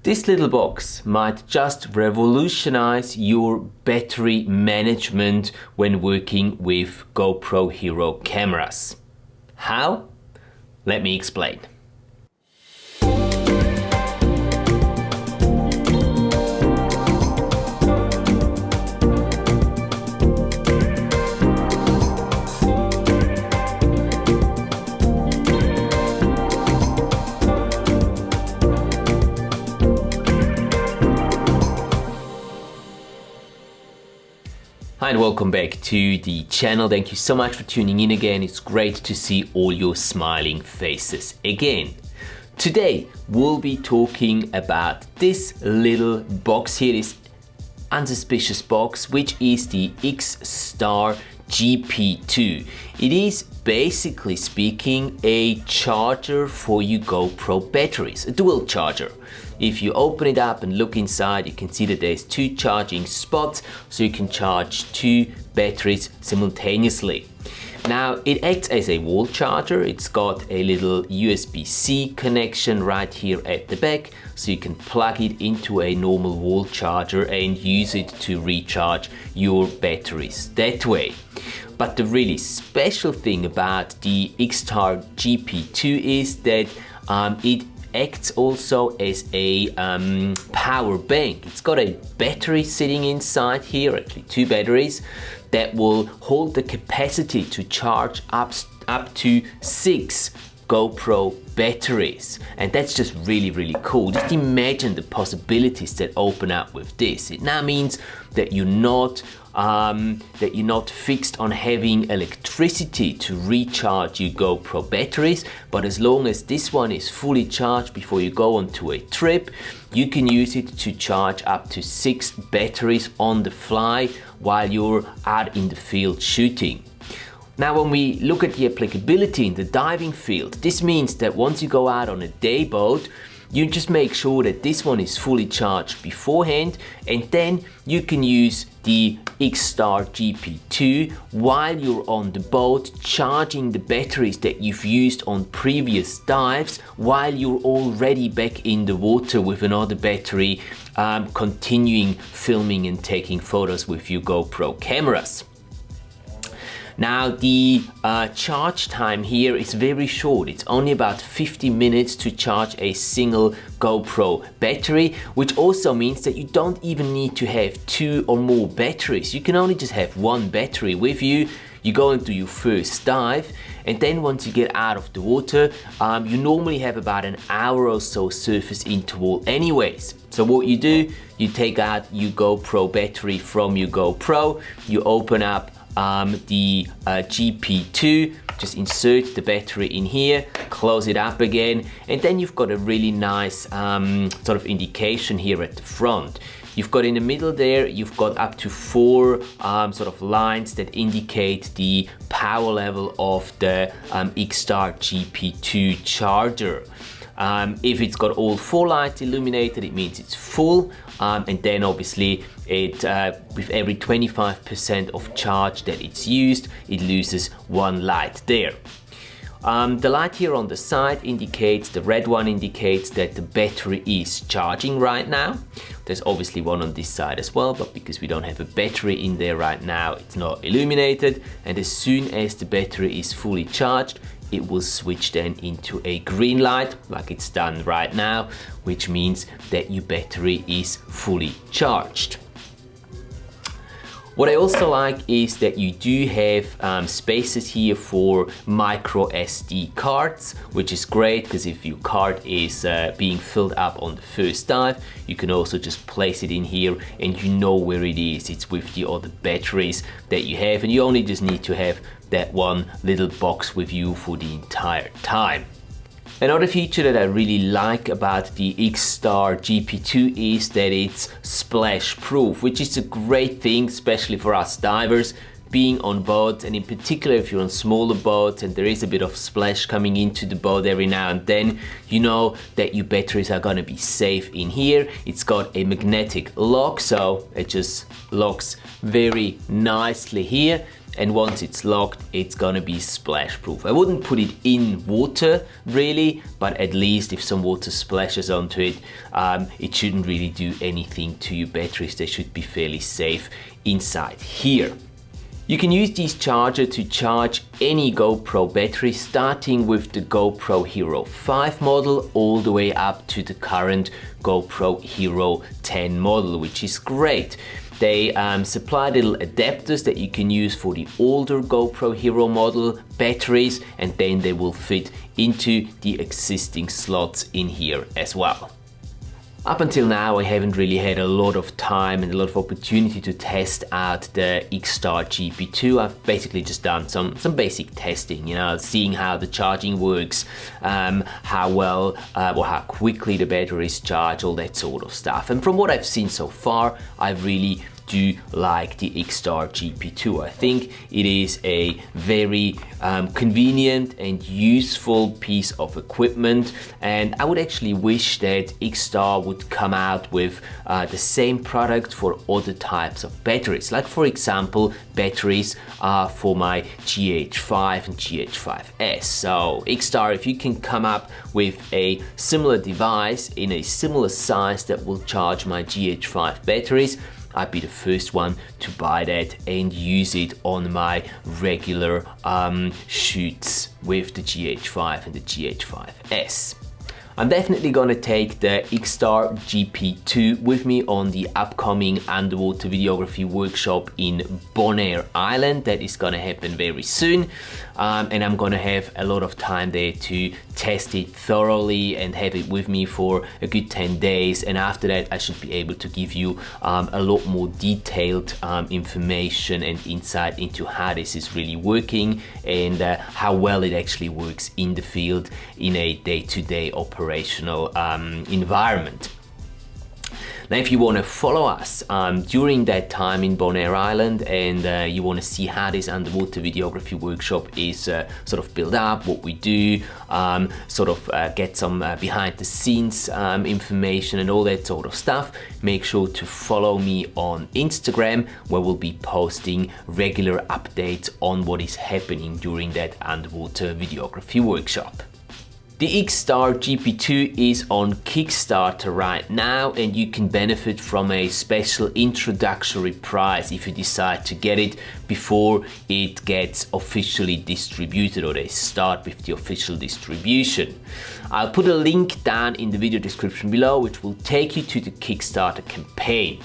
This little box might just revolutionize your battery management when working with GoPro Hero cameras. How? Let me explain. Hi and welcome back to the channel. Thank you so much for tuning in again. It's great to see all your smiling faces again. Today we'll be talking about this little box here, this unsuspicious box, which is the XTAR GP2. It is basically speaking a charger for your GoPro batteries, a dual charger. If you open it up and look inside, you can see that there's two charging spots, so you can charge two batteries simultaneously. Now, it acts as a wall charger. It's got a little USB-C connection right here at the back, so you can plug it into a normal wall charger and use it to recharge your batteries that way. But the really special thing about the XTAR GP2 is that it acts also as a power bank. It's got a battery sitting inside here, actually two batteries, that will hold the capacity to charge up to 6 GoPro batteries. And that's just really cool. Just imagine the possibilities that open up with this. It now means that you're not fixed on having electricity to recharge your GoPro batteries, but as long as this one is fully charged before you go onto a trip, you can use it to charge up to 6 batteries on the fly while you're out in the field shooting. Now, when we look at the applicability in the diving field, this means that once you go out on a day boat, you just make sure that this one is fully charged beforehand, and then you can use the XTAR GP2 while you're on the boat, charging the batteries that you've used on previous dives while you're already back in the water with another battery, continuing filming and taking photos with your GoPro cameras. Now, the charge time here is very short. It's only about 50 minutes to charge a single GoPro battery, which also means that you don't even need to have 2 or more batteries. You can only just have 1 battery with you. You go into your first dive, and then once you get out of the water, you normally have about an hour or so surface interval anyways. So what you do, you take out your GoPro battery from your GoPro, you open up the GP2, just insert the battery in here, close it up again, and then you've got a really nice sort of indication here at the front. You've got in the middle there, you've got up to 4 sort of lines that indicate the power level of the XTAR GP2 charger. If it's got all 4 lights illuminated, it means it's full, and then obviously it with every 25% of charge that it's used, it loses 1 light there. The light here on the side indicates, the red one indicates that the battery is charging right now. There's obviously one on this side as well, but because we don't have a battery in there right now, it's not illuminated. And as soon as the battery is fully charged, it will switch then into a green light, like it's done right now, which means that your battery is fully charged. What I also like is that you do have spaces here for micro SD cards, which is great because if your card is being filled up on the first dive, you can also just place it in here and you know where it is. It's with the other batteries that you have, and you only just need to have that one little box with you for the entire time. Another feature that I really like about the XTAR GP2 is that it's splash proof, which is a great thing, especially for us divers being on boats, and in particular if you're on smaller boats and there is a bit of splash coming into the boat every now and then, you know that your batteries are going to be safe in here. It's got a magnetic lock, so it just locks very nicely here. and once it's locked, it's gonna be splash proof. I wouldn't put it in water really, but at least if some water splashes onto it, it shouldn't really do anything to your batteries. They should be fairly safe inside here. You can use this charger to charge any GoPro battery, starting with the GoPro Hero 5 model all the way up to the current GoPro Hero 10 model, which is great. They supply little adapters that you can use for the older GoPro Hero model batteries, and then they will fit into the existing slots in here as well. Up until now, I haven't really had a lot of time and a lot of opportunity to test out the XTAR GP2. I've basically just done some basic testing, you know, seeing how the charging works, how well or how quickly the batteries charge, all that sort of stuff. And from what I've seen so far, I really do like the XTAR GP2. I think it is a very convenient and useful piece of equipment, and I would actually wish that XTAR would come out with the same product for other types of batteries, like for example batteries for my GH5 and GH5S. So XTAR, if you can come up with a similar device in a similar size that will charge my GH5 batteries, I'd be the first one to buy that and use it on my regular shoots with the GH5 and the GH5S. I'm definitely gonna take the XTAR GP2 with me on the upcoming underwater videography workshop in Bonaire Island. That is gonna happen very soon. And I'm gonna have a lot of time there to test it thoroughly and have it with me for a good 10 days. And after that, I should be able to give you a lot more detailed information and insight into how this is really working and how well it actually works in the field in a day-to-day operational environment. Now, if you want to follow us during that time in Bonaire Island and you want to see how this underwater videography workshop is sort of built up, what we do, get some behind the scenes information and all that sort of stuff, make sure to follow me on Instagram, where we'll be posting regular updates on what is happening during that underwater videography workshop. The XTAR GP2 is on Kickstarter right now, and you can benefit from a special introductory price if you decide to get it before it gets officially distributed, or they start with the official distribution. I'll put a link down in the video description below, which will take you to the Kickstarter campaign.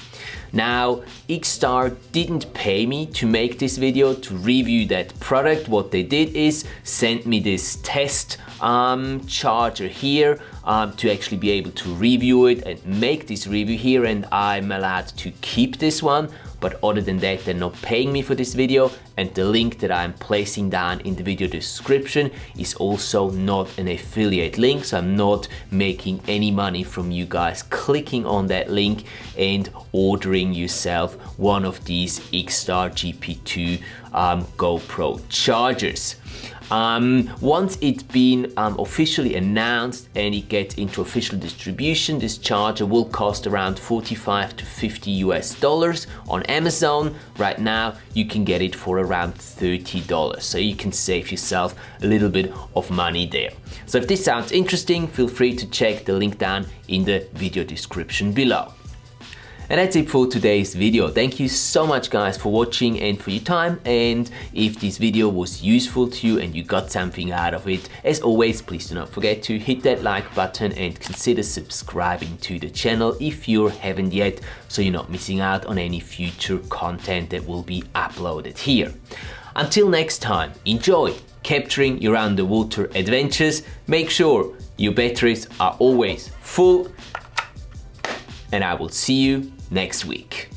Now, XTAR didn't pay me to make this video to review that product. What they did is send me this test charger here to actually be able to review it and make this review here, and I'm allowed to keep this one. But other than that, they're not paying me for this video, and the link that I'm placing down in the video description is also not an affiliate link, so I'm not making any money from you guys clicking on that link and ordering yourself one of these XTAR GP2 GoPro chargers. Once it's been officially announced and it gets into official distribution, this charger will cost around 45 to 50 US dollars on Amazon. Right now, you can get it for around $30, so you can save yourself a little bit of money there. So if this sounds interesting, feel free to check the link down in the video description below. And that's it for today's video. Thank you so much guys for watching and for your time. And if this video was useful to you and you got something out of it, as always, please do not forget to hit that like button and consider subscribing to the channel if you haven't yet, so you're not missing out on any future content that will be uploaded here. Until next time, enjoy capturing your underwater adventures. Make sure your batteries are always full, and I will see you next week.